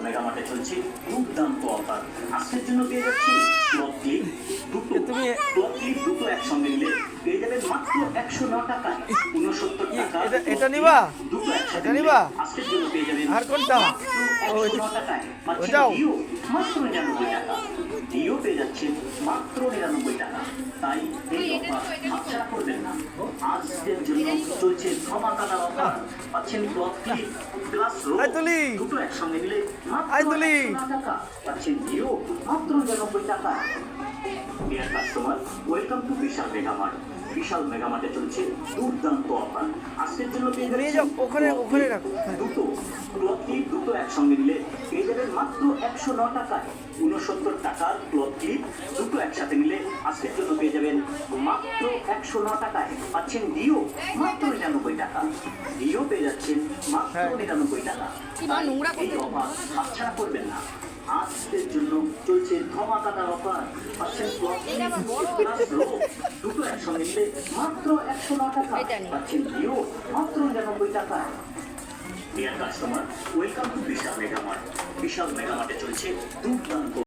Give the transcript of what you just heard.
মেগামার্টে চলছে দুর্দান্ত অফার। আজকের জন্য পেয়ে যাচ্ছি ক্লথ ক্লিপ দুটো, ক্লথ ক্লিপ দুটো একসঙ্গে নিলে পেয়ে যাবেন মাত্র 109 টাকায় 69 টাকা। এটা নিবা? দুটো একসাথে এটা নিবা? আজকের জন্য পেয়ে যাবেন আর কোনটা? 109 টাকায়। ওটাও? ডিও মাত্র 99 টাকা। ডিও পেয়ে যাচ্ছেন মাত্র 99 টাকা। তাই এই অফার হাতছাড়া করবেন না। আজকের জন্য চলছে ধামাকাদার অফার। পাচ্ছেন ক্লথ ক্লিপ প্লাস রো দুটো একসঙ্গে নিলে মাত্র 109 টাকা। পাচ্ছেন ডিও মাত্র 99 টাকা। Dear customer, welcome to Vishal mega mart. Vishal মেগামার্টে চলছে দুর্দান্ত অফার। আজকের জন্য পেয়ে যাচ্ছেন ওখানে রাখো। দুটো ক্লথ ক্লিপ দুটো একসঙ্গে নিলে পেয়ে যাবেন মাত্র 109 টাকায় 69 টাকার ক্লথ ক্লিপ দুটো একসাথে নিলে আজকের জন্য পেয়ে যাবেন মাত্র 109 টাকায়। পাচ্ছেন ডিও মাত্র 99 টাকা। ডিও পেয়ে যাচ্ছেন মাত্র 99 টাকা। এই অফার হাতছাড়া করবেন না। আজকের জন্য চলছে ধামাকাদার অফার। পাচ্ছেন ক্লথ ক্লিপ প্লাস রো দুটো একসঙ্গে নিলে মাত্র 109 টাকা। পাচ্ছেন ডিও মাত্র 99 টাকা। Dear customer, welcome to Vishal mega mart. Vishal মেগামার্টে চলছে দুর্দান্ত